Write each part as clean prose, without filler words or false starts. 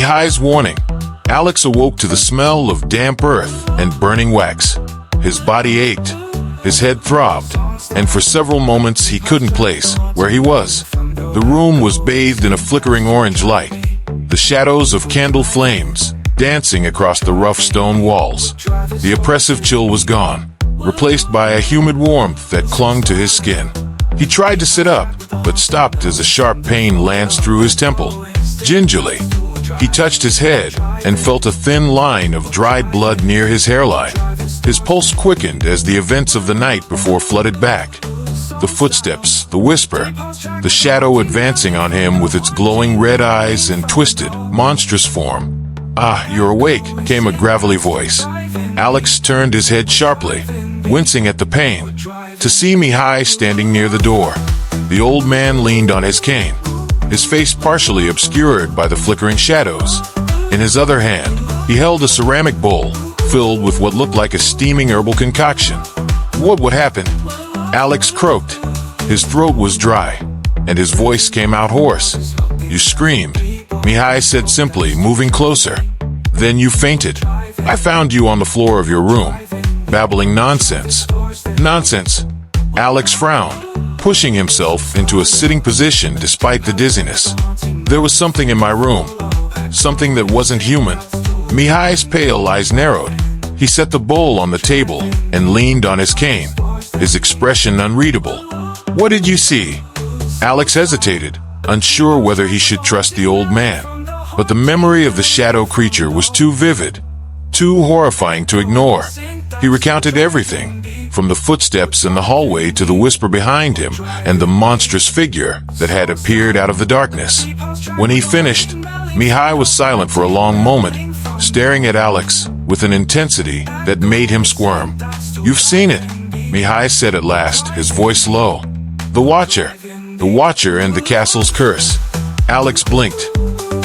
Mihai's warning. Alex awoke to the smell of damp earth and burning wax. His body ached, his head throbbed, and for several moments he couldn't place where he was. The room was bathed in a flickering orange light, the shadows of candle flames dancing across the rough stone walls. The oppressive chill was gone, replaced by a humid warmth that clung to his skin. He tried to sit up, but stopped as a sharp pain lanced through his temple. Gingerly, he touched his head and felt a thin line of dried blood near his hairline. His pulse quickened as the events of the night before flooded back. The footsteps, the whisper, the shadow advancing on him with its glowing red eyes and twisted, monstrous form. "Ah, you're awake," came a gravelly voice. Alex turned his head sharply, wincing at the pain, to see Mihai standing near the door. The old man leaned on his cane, his face partially obscured by the flickering shadows. In his other hand, he held a ceramic bowl filled with what looked like a steaming herbal concoction. "What would happen?" Alex croaked. His throat was dry, and his voice came out hoarse. "You screamed," Mihai said simply, moving closer. "Then you fainted. I found you on the floor of your room, babbling nonsense." "Nonsense?" Alex frowned, pushing himself into a sitting position despite the dizziness. "There was something in my room, something that wasn't human." Mihai's pale eyes narrowed. He set the bowl on the table and leaned on his cane, his expression unreadable. "What did you see?" Alex hesitated, unsure whether he should trust the old man. But the memory of the shadow creature was too vivid, too horrifying to ignore. He recounted everything, from the footsteps in the hallway to the whisper behind him and the monstrous figure that had appeared out of the darkness. When he finished, Mihai was silent for a long moment, staring at Alex with an intensity that made him squirm. "You've seen it," Mihai said at last, his voice low. The Watcher and the castle's curse." Alex blinked.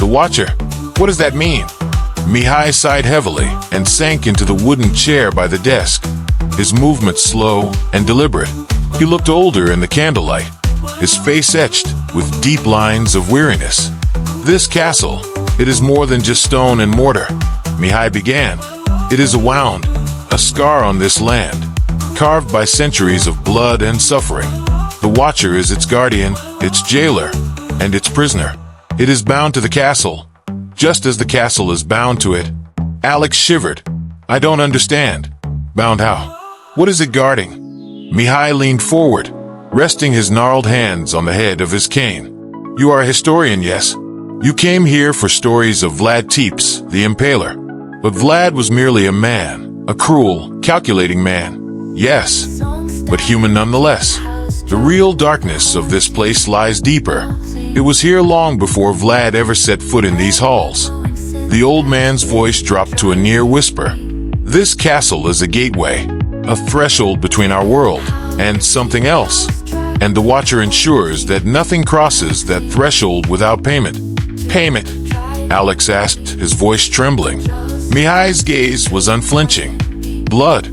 "The Watcher? What does that mean?" Mihai sighed heavily and sank into the wooden chair by the desk, his movements slow and deliberate. He looked older in the candlelight, his face etched with deep lines of weariness. "This castle, it is more than just stone and mortar," Mihai began. "It is a wound, a scar on this land, carved by centuries of blood and suffering. The Watcher is its guardian, its jailer, and its prisoner. It is bound to the castle, just as the castle is bound to it." Alex shivered. "I don't understand. Bound how? What is it guarding?" Mihai leaned forward, resting his gnarled hands on the head of his cane. "You are a historian, yes? You came here for stories of Vlad Tepes, the Impaler. But Vlad was merely a man, a cruel, calculating man. Yes, but human nonetheless. The real darkness of this place lies deeper. It was here long before Vlad ever set foot in these halls." The old man's voice dropped to a near whisper. "This castle is a gateway, a threshold between our world and something else. And the Watcher ensures that nothing crosses that threshold without payment." "Payment?" Alex asked, his voice trembling. Mihai's gaze was unflinching. "Blood.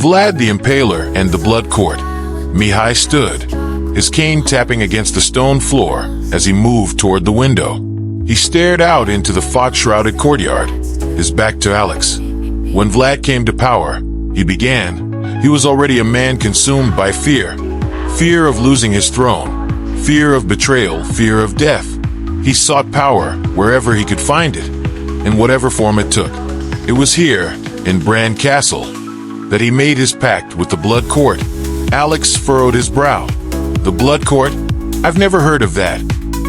Vlad the Impaler and the Blood Court." Mihai stood, his cane tapping against the stone floor as he moved toward the window. He stared out into the fog-shrouded courtyard, his back to Alex. "When Vlad came to power," he began, "he was already a man consumed by fear. Fear of losing his throne, fear of betrayal, fear of death. He sought power wherever he could find it, in whatever form it took. It was here, in Bran Castle, that he made his pact with the Blood Court." Alex furrowed his brow. "The Blood Court? I've never heard of that."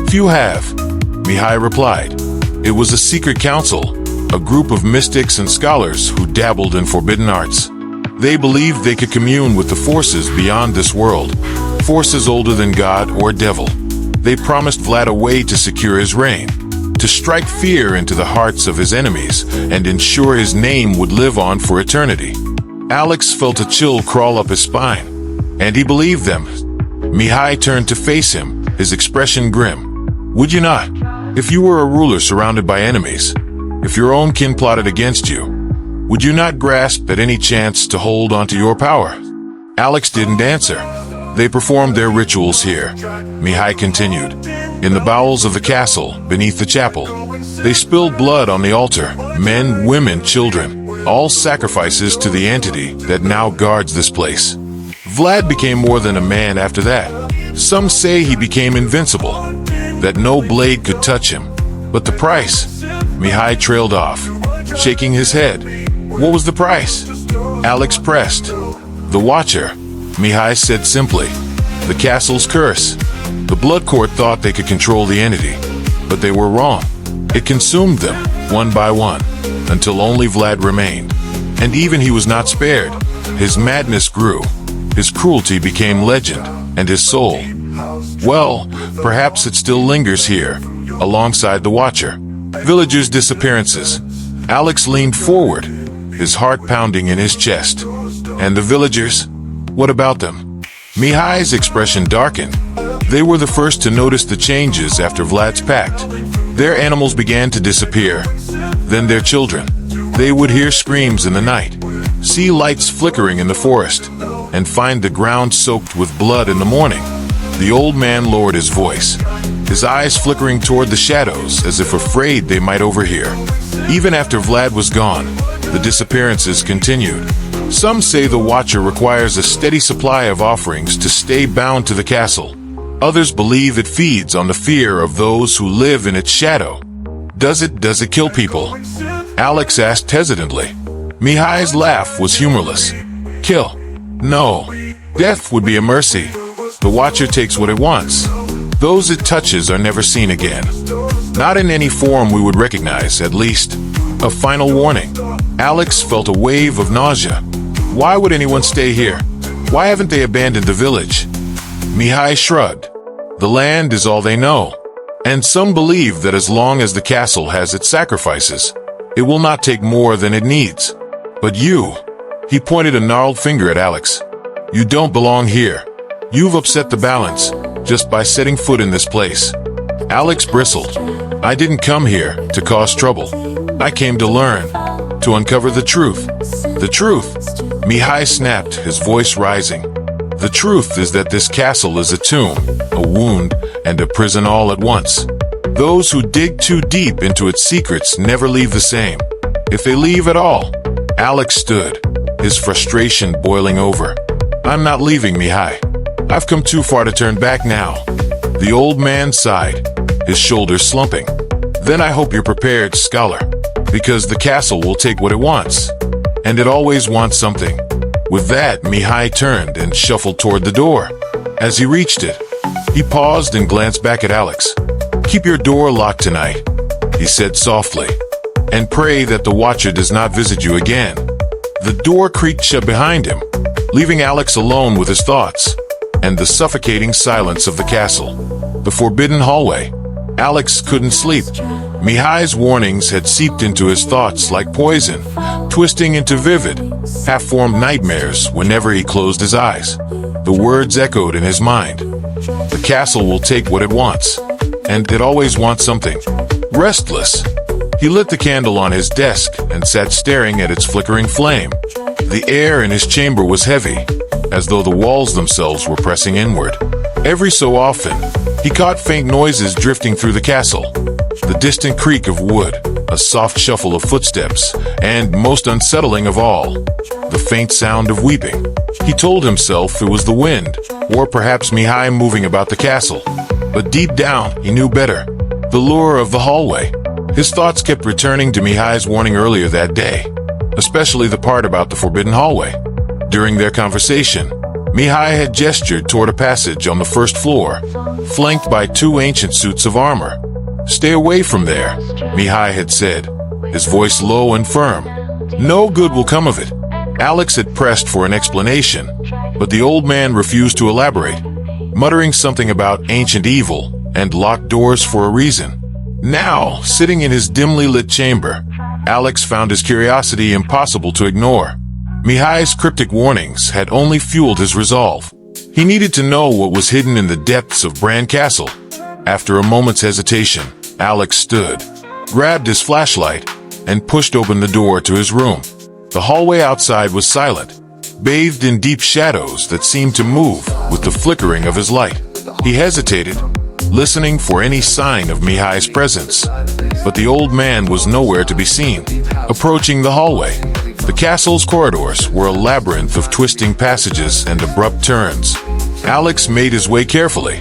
"Few have," Mihai replied. "It was a secret council, a group of mystics and scholars who dabbled in forbidden arts. They believed they could commune with the forces beyond this world, forces older than God or devil. They promised Vlad a way to secure his reign, to strike fear into the hearts of his enemies and ensure his name would live on for eternity." Alex felt a chill crawl up his spine. And he believed them. Mihai turned to face him, his expression grim. "Would you not? If you were a ruler surrounded by enemies, if your own kin plotted against you, would you not grasp at any chance to hold onto your power?" Alex didn't answer. "They performed their rituals here," Mihai continued, "in the bowels of the castle, beneath the chapel. They spilled blood on the altar, men, women, children, all sacrifices to the entity that now guards this place. Vlad became more than a man after that. Some say he became invincible, that no blade could touch him. But the price? Mihai trailed off, shaking his head. What was the price? Alex pressed. The Watcher, Mihai said simply. The castle's curse. The Blood Court thought they could control the entity, but they were wrong. It consumed them, one by one, until only Vlad remained. And even he was not spared. His madness grew. His cruelty became legend, and his soul, well, perhaps it still lingers here, alongside the Watcher. Villagers' disappearances. Alex leaned forward, his heart pounding in his chest. And the villagers? What about them? Mihai's expression darkened. They were the first to notice the changes after Vlad's pact. Their animals began to disappear. Then their children. They would hear screams in the night, see lights flickering in the forest, and find the ground soaked with blood in the morning. The old man lowered his voice, his eyes flickering toward the shadows as if afraid they might overhear. Even after Vlad was gone, the disappearances continued. Some say the Watcher requires a steady supply of offerings to stay bound to the castle. Others believe it feeds on the fear of those who live in its shadow. Does it kill people? Alex asked hesitantly. Mihai's laugh was humorless. Kill? No. Death would be a mercy. The Watcher takes what it wants. Those it touches are never seen again. Not in any form we would recognize, at least. A final warning. Alex felt a wave of nausea. Why would anyone stay here? Why haven't they abandoned the village? Mihai shrugged. The land is all they know. And some believe that as long as the castle has its sacrifices, it will not take more than it needs. But you, he pointed a gnarled finger at Alex. You don't belong here. You've upset the balance just by setting foot in this place. Alex bristled. I didn't come here to cause trouble. I came to learn, to uncover the truth. The truth, Mihai snapped, his voice rising. The truth is that this castle is a tomb, a wound, and a prison all at once. Those who dig too deep into its secrets never leave the same. If they leave at all. Alex stood, his frustration boiling over. I'm not leaving, Mihai. I've come too far to turn back now. The old man sighed, his shoulders slumping. Then I hope you're prepared, scholar, because the castle will take what it wants. And it always wants something. With that, Mihai turned and shuffled toward the door. As he reached it, he paused and glanced back at Alex. Keep your door locked tonight, he said softly, and pray that the Watcher does not visit you again. The door creaked shut behind him, leaving Alex alone with his thoughts and the suffocating silence of the castle. The forbidden hallway. Alex couldn't sleep. Mihai's warnings had seeped into his thoughts like poison, twisting into vivid, half-formed nightmares whenever he closed his eyes. The words echoed in his mind. The castle will take what it wants, and it always wants something. Restless, he lit the candle on his desk and sat staring at its flickering flame. The air in his chamber was heavy, as though the walls themselves were pressing inward. Every so often, he caught faint noises drifting through the castle. The distant creak of wood, a soft shuffle of footsteps, and, most unsettling of all, the faint sound of weeping. He told himself it was the wind, or perhaps Mihai moving about the castle. But deep down, he knew better. The lure of the hallway. His thoughts kept returning to Mihai's warning earlier that day, especially the part about the forbidden hallway. During their conversation, Mihai had gestured toward a passage on the first floor, flanked by two ancient suits of armor. Stay away from there, Mihai had said, his voice low and firm. No good will come of it. Alex had pressed for an explanation, but the old man refused to elaborate, muttering something about ancient evil and locked doors for a reason. Now, sitting in his dimly lit chamber, Alex found his curiosity impossible to ignore. Mihai's cryptic warnings had only fueled his resolve. He needed to know what was hidden in the depths of Bran Castle. After a moment's hesitation, Alex stood, grabbed his flashlight, and pushed open the door to his room. The hallway outside was silent, bathed in deep shadows that seemed to move with the flickering of his light. He hesitated, listening for any sign of Mihai's presence. but the old man was nowhere to be seen. Approaching the hallway, the castle's corridors were a labyrinth of twisting passages and abrupt turns. Alex made his way carefully,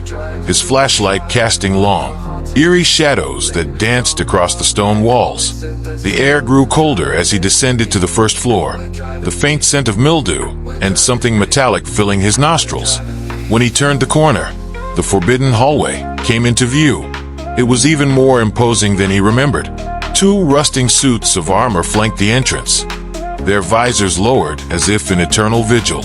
his flashlight casting long, eerie shadows that danced across the stone walls. The air grew colder as he descended to the first floor, the faint scent of mildew and something metallic filling his nostrils. When he turned the corner, the forbidden hallway came into view. It was even more imposing than he remembered. Two rusting suits of armor flanked the entrance, their visors lowered as if in eternal vigil.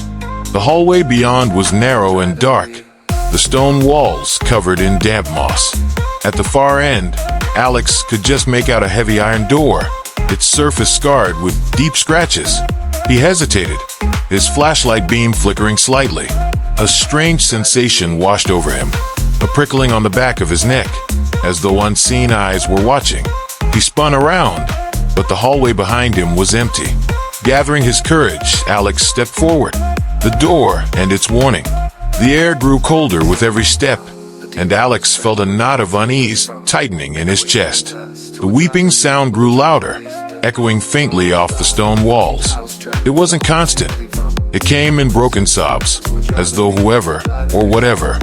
The hallway beyond was narrow and dark, the stone walls covered in damp moss. At the far end, Alex could just make out a heavy iron door, its surface scarred with deep scratches. He hesitated, his flashlight beam flickering slightly. A strange sensation washed over him, a prickling on the back of his neck, as though unseen eyes were watching. He spun around, but the hallway behind him was empty. Gathering his courage, Alex stepped forward. The door and its warning. The air grew colder with every step, and Alex felt a knot of unease tightening in his chest. The weeping sound grew louder, echoing faintly off the stone walls. It wasn't constant. It came in broken sobs, as though whoever, or whatever,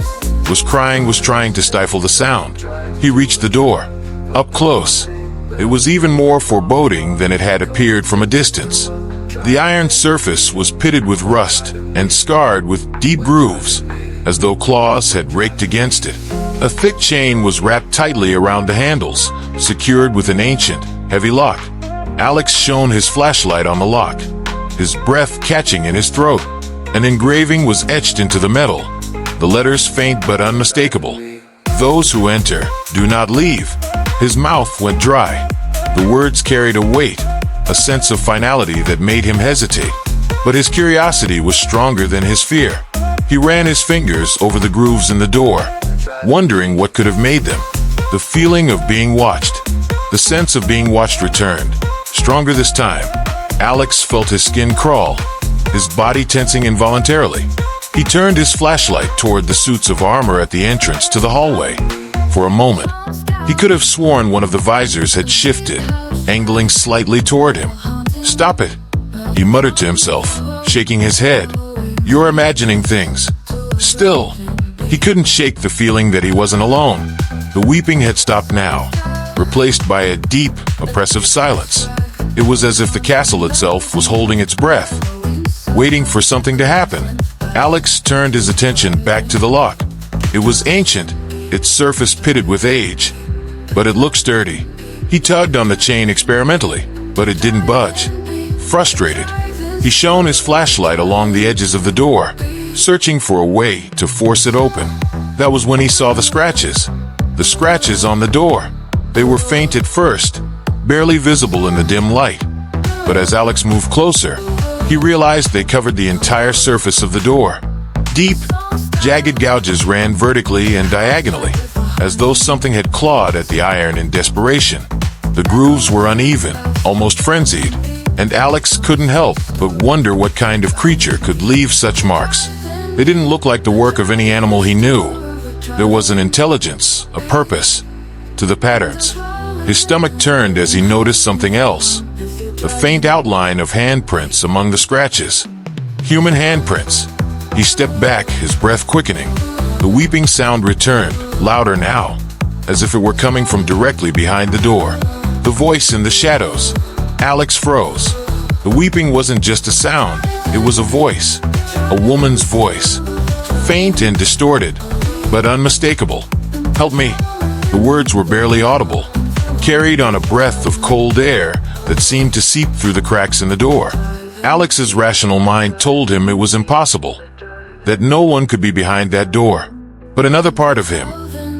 was crying was trying to stifle the sound. He reached the door. Up close, it was even more foreboding than it had appeared from a distance. The iron surface was pitted with rust and scarred with deep grooves, as though claws had raked against it. A thick chain was wrapped tightly around the handles, secured with an ancient, heavy lock. Alex shone his flashlight on the lock, his breath catching in his throat. An engraving was etched into the metal, the letters faint but unmistakable. "Those who enter, do not leave." His mouth went dry. The words carried a weight, a sense of finality that made him hesitate. But his curiosity was stronger than his fear. He ran his fingers over the grooves in the door, wondering what could have made them. The feeling of being watched, the sense of being watched returned, stronger this time. Alex felt his skin crawl, his body tensing involuntarily. He turned his flashlight toward the suits of armor at the entrance to the hallway. For a moment, he could have sworn one of the visors had shifted, angling slightly toward him. "Stop it," he muttered to himself, shaking his head. "You're imagining things." Still, he couldn't shake the feeling that he wasn't alone. The weeping had stopped now, replaced by a deep, oppressive silence. It was as if the castle itself was holding its breath, waiting for something to happen. Alex turned his attention back to the lock. It was ancient, its surface pitted with age, but it looked sturdy. He tugged on the chain experimentally, but it didn't budge. Frustrated, he shone his flashlight along the edges of the door, searching for a way to force it open. That was when he saw the scratches. The scratches on the door. They were faint at first, barely visible in the dim light. But as Alex moved closer, he realized they covered the entire surface of the door. Deep, jagged gouges ran vertically and diagonally, as though something had clawed at the iron in desperation. The grooves were uneven, almost frenzied, and Alex couldn't help but wonder what kind of creature could leave such marks. They didn't look like the work of any animal he knew. There was an intelligence, a purpose, to the patterns. His stomach turned as he noticed something else. A faint outline of handprints among the scratches. Human handprints. He stepped back, his breath quickening. The weeping sound returned, louder now, as if it were coming from directly behind the door. The voice in the shadows. Alex froze. The weeping wasn't just a sound, it was a voice. A woman's voice. Faint and distorted, but unmistakable. "Help me." The words were barely audible, carried on a breath of cold air that seemed to seep through the cracks in the door. Alex's rational mind told him it was impossible, that no one could be behind that door. But another part of him,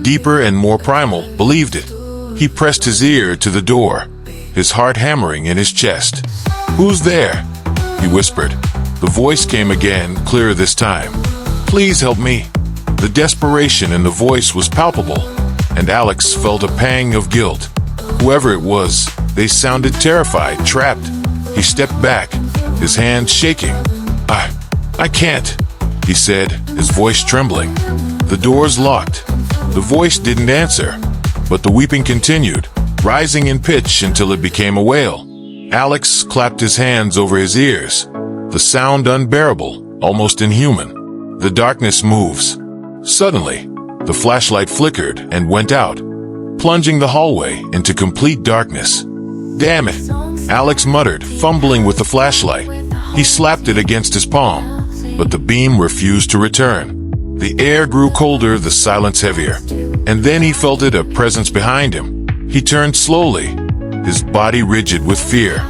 deeper and more primal, believed it. He pressed his ear to the door, his heart hammering in his chest. "Who's there?" he whispered. The voice came again, clearer this time. "Please help me." The desperation in the voice was palpable, and Alex felt a pang of guilt. Whoever it was, they sounded terrified, trapped. He stepped back, his hands shaking. I can't," he said, his voice trembling. The door's locked. The voice didn't answer, but the weeping continued. rising in pitch until it became a wail. Alex clapped his hands over his ears, the sound unbearable, almost inhuman. The darkness moves. Suddenly, the flashlight flickered and went out, plunging the hallway into complete darkness. "Damn it," Alex muttered, fumbling with the flashlight. He slapped it against his palm, but the beam refused to return. The air grew colder, the silence heavier, and then he felt it, a presence behind him. He turned slowly, his body rigid with fear.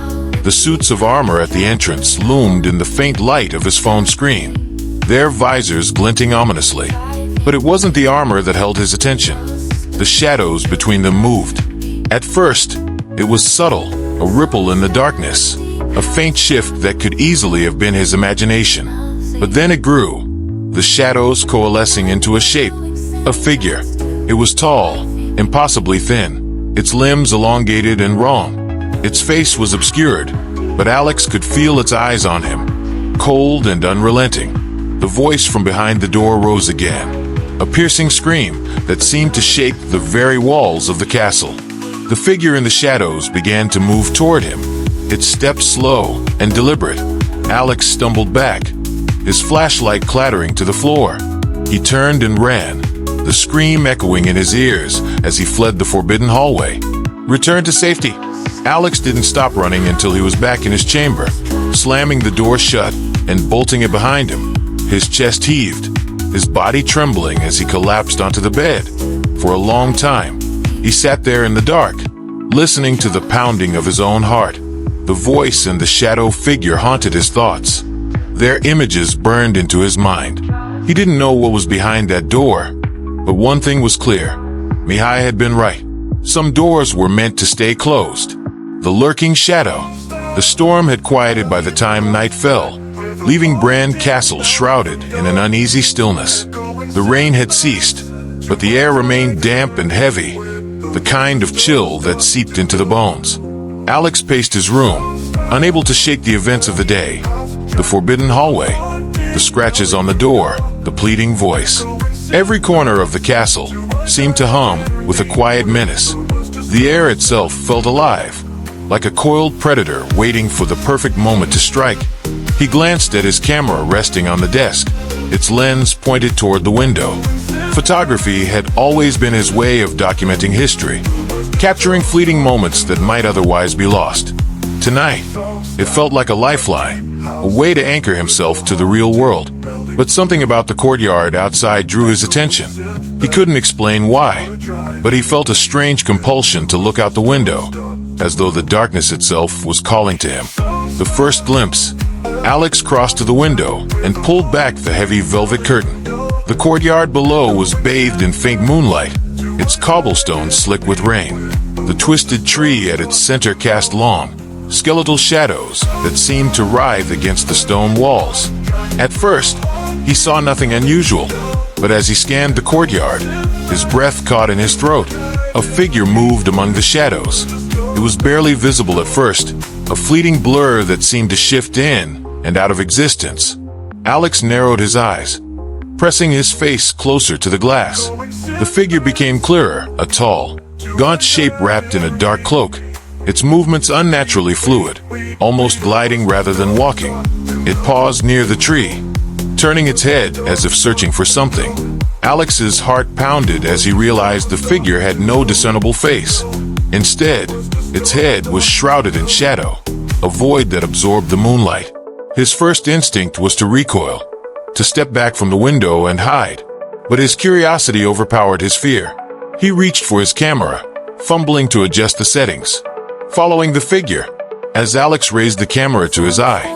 The suits of armor at the entrance loomed in the faint light of his phone screen, their visors glinting ominously. But it wasn't the armor that held his attention. The shadows between them moved. At first, it was subtle, a ripple in the darkness, a faint shift that could easily have been his imagination. But then it grew, the shadows coalescing into a shape, a figure. It was tall, impossibly thin, its limbs elongated and wrong. Its face was obscured, but Alex could feel its eyes on him, cold and unrelenting. The voice from behind the door rose again, a piercing scream that seemed to shake the very walls of the castle. The figure in the shadows began to move toward him, its steps slow and deliberate. Alex stumbled back, his flashlight clattering to the floor. He turned and ran, the scream echoing in his ears as he fled the forbidden hallway. Return to safety. Alex didn't stop running until he was back in his chamber, slamming the door shut and bolting it behind him. His chest heaved, his body trembling as he collapsed onto the bed. For a long time, he sat there in the dark, listening to the pounding of his own heart. The voice and the shadow figure haunted his thoughts. Their images burned into his mind. He didn't know what was behind that door, but one thing was clear. Mihai had been right. Some doors were meant to stay closed. The lurking shadow. The storm had quieted by the time night fell, leaving Bran Castle shrouded in an uneasy stillness. The rain had ceased, but the air remained damp and heavy, the kind of chill that seeped into the bones. Alex paced his room, unable to shake the events of the day. The forbidden hallway, the scratches on the door, the pleading voice. Every corner of the castle seemed to hum with a quiet menace. The air itself felt alive, like a coiled predator waiting for the perfect moment to strike. He glanced at his camera resting on the desk, its lens pointed toward the window. Photography had always been his way of documenting history, capturing fleeting moments that might otherwise be lost. Tonight, it felt like a lifeline, a way to anchor himself to the real world. But something about the courtyard outside drew his attention. He couldn't explain why, but he felt a strange compulsion to look out the window, as though the darkness itself was calling to him. The first glimpse, Alex crossed to the window and pulled back the heavy velvet curtain. The courtyard below was bathed in faint moonlight, its cobblestones slick with rain. The twisted tree at its center cast long, skeletal shadows that seemed to writhe against the stone walls. At first, he saw nothing unusual, but as he scanned the courtyard, his breath caught in his throat. A figure moved among the shadows. It was barely visible at first, a fleeting blur that seemed to shift in and out of existence. Alex narrowed his eyes, pressing his face closer to the glass. The figure became clearer, a tall, gaunt shape wrapped in a dark cloak, its movements unnaturally fluid, almost gliding rather than walking. It paused near the tree, turning its head as if searching for something. Alex's heart pounded as he realized the figure had no discernible face. Instead, its head was shrouded in shadow, a void that absorbed the moonlight. His first instinct was to recoil, to step back from the window and hide, but his curiosity overpowered his fear. He reached for his camera, fumbling to adjust the settings. Following the figure, as Alex raised the camera to his eye,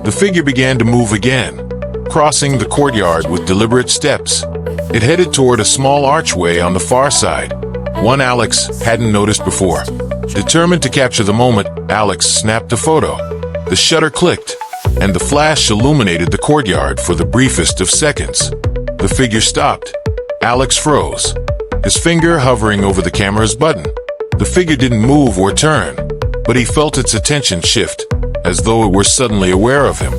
the figure began to move again, crossing the courtyard with deliberate steps. It headed toward a small archway on the far side, one Alex hadn't noticed before. Determined to capture the moment, Alex snapped a photo. The shutter clicked, and the flash illuminated the courtyard for the briefest of seconds. The figure stopped. Alex froze, his finger hovering over the camera's button. The figure didn't move or turn, but he felt its attention shift, as though it were suddenly aware of him.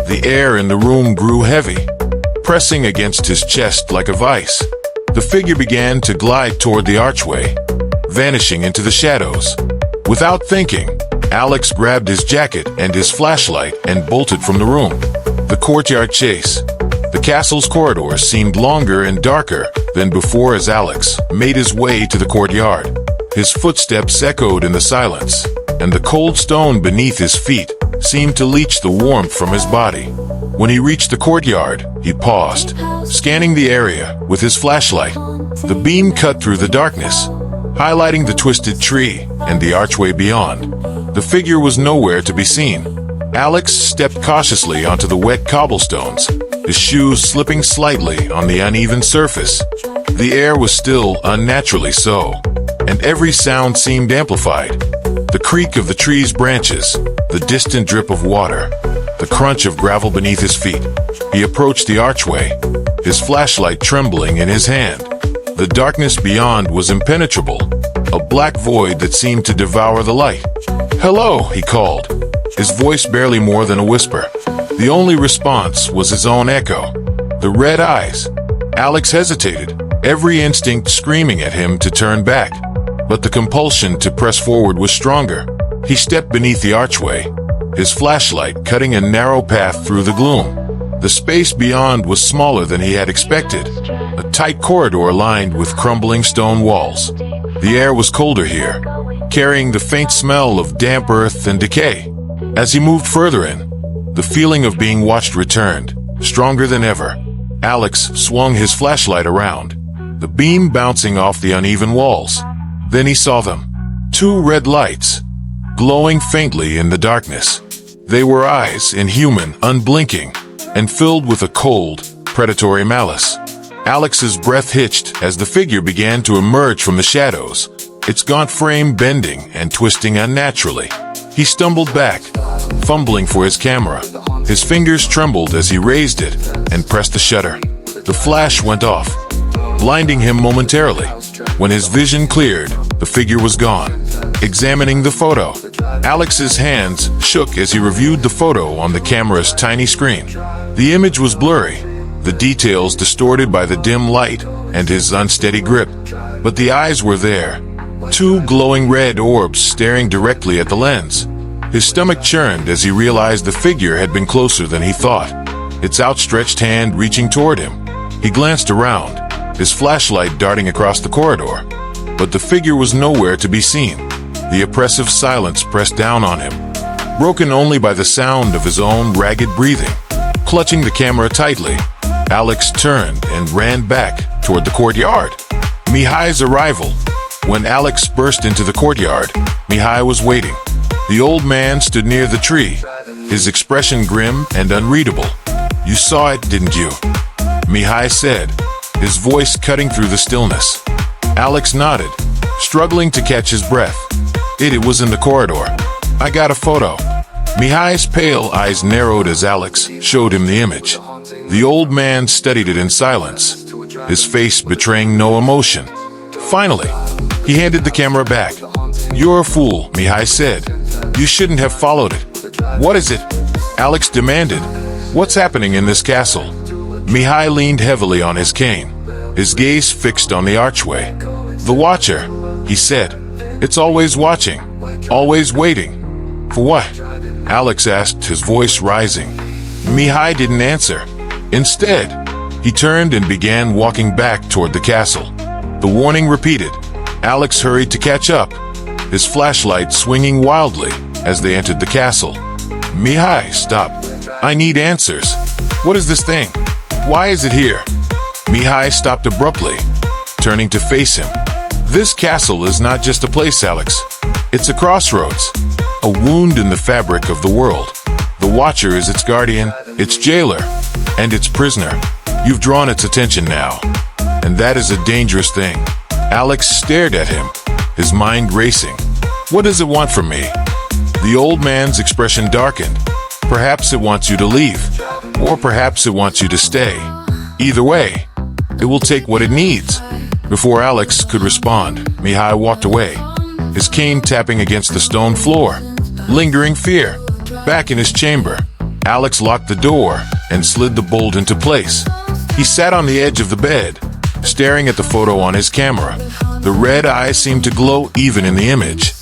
The air in the room grew heavy, pressing against his chest like a vice. The figure began to glide toward the archway, vanishing into the shadows. Without thinking, Alex grabbed his jacket and his flashlight and bolted from the room. The courtyard chase. The castle's corridors seemed longer and darker than before as Alex made his way to the courtyard. His footsteps echoed in the silence, and the cold stone beneath his feet seemed to leach the warmth from his body. When he reached the courtyard, he paused, scanning the area with his flashlight. The beam cut through the darkness, highlighting the twisted tree and the archway beyond. The figure was nowhere to be seen. Alex stepped cautiously onto the wet cobblestones, his shoes slipping slightly on the uneven surface. The air was still unnaturally so, and every sound seemed amplified. The creak of the tree's branches, the distant drip of water, the crunch of gravel beneath his feet. He approached the archway, his flashlight trembling in his hand. The darkness beyond was impenetrable, a black void that seemed to devour the light. "Hello," he called, his voice barely more than a whisper. The only response was his own echo. The red eyes. Alex hesitated, every instinct screaming at him to turn back. But the compulsion to press forward was stronger. He stepped beneath the archway, his flashlight cutting a narrow path through the gloom. The space beyond was smaller than he had expected, a tight corridor lined with crumbling stone walls. The air was colder here, carrying the faint smell of damp earth and decay. As he moved further in, the feeling of being watched returned, stronger than ever. Alex swung his flashlight around, the beam bouncing off the uneven walls. Then he saw them. Two red lights, glowing faintly in the darkness. They were eyes, inhuman, unblinking, and filled with a cold, predatory malice. Alex's breath hitched as the figure began to emerge from the shadows, its gaunt frame bending and twisting unnaturally. He stumbled back, fumbling for his camera. His fingers trembled as he raised it and pressed the shutter. The flash went off, blinding him momentarily. When his vision cleared, the figure was gone. Examining the photo, Alex's hands shook as he reviewed the photo on the camera's tiny screen. The image was blurry, the details distorted by the dim light and his unsteady grip. But the eyes were there, two glowing red orbs staring directly at the lens. His stomach churned as he realized the figure had been closer than he thought, its outstretched hand reaching toward him. He glanced around, his flashlight darting across the corridor. But the figure was nowhere to be seen. The oppressive silence pressed down on him, broken only by the sound of his own ragged breathing. Clutching the camera tightly, Alex turned and ran back toward the courtyard. Mihai's arrival. When Alex burst into the courtyard, Mihai was waiting. The old man stood near the tree, his expression grim and unreadable. "You saw it, didn't you?" Mihai said, his voice cutting through the stillness. Alex nodded, struggling to catch his breath. It was in the corridor. "I got a photo." Mihai's pale eyes narrowed as Alex showed him the image. The old man studied it in silence, his face betraying no emotion. Finally, he handed the camera back. "You're a fool," Mihai said. "You shouldn't have followed it." "What is it?" Alex demanded. "What's happening in this castle?" Mihai leaned heavily on his cane, his gaze fixed on the archway. "The Watcher," he said. "It's always watching, always waiting." "For what?" Alex asked, his voice rising. Mihai didn't answer. Instead, he turned and began walking back toward the castle. The warning repeated. Alex hurried to catch up, his flashlight swinging wildly as they entered the castle. "Mihai, stop. I need answers. What is this thing? Why is it here?" Mihai stopped abruptly, turning to face him. "This castle is not just a place, Alex. It's a crossroads, a wound in the fabric of the world. The Watcher is its guardian, its jailer, and its prisoner. You've drawn its attention now, and that is a dangerous thing." Alex stared at him, his mind racing. "What does it want from me?" The old man's expression darkened. "Perhaps it wants you to leave, or perhaps it wants you to stay. Either way, it will take what it needs." Before Alex could respond, Mihai walked away, his cane tapping against the stone floor. Lingering fear. Back in his chamber, Alex locked the door and slid the bolt into place. He sat on the edge of the bed, staring at the photo on his camera. The red eyes seemed to glow even in the image,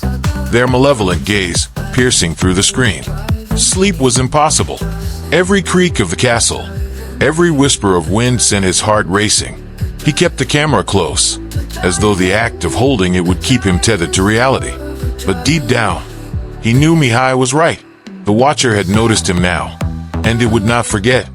their malevolent gaze piercing through the screen. Sleep was impossible. Every creak of the castle, every whisper of wind sent his heart racing. He kept the camera close, as though the act of holding it would keep him tethered to reality. But deep down, he knew Mihai was right. The Watcher had noticed him now, and it would not forget.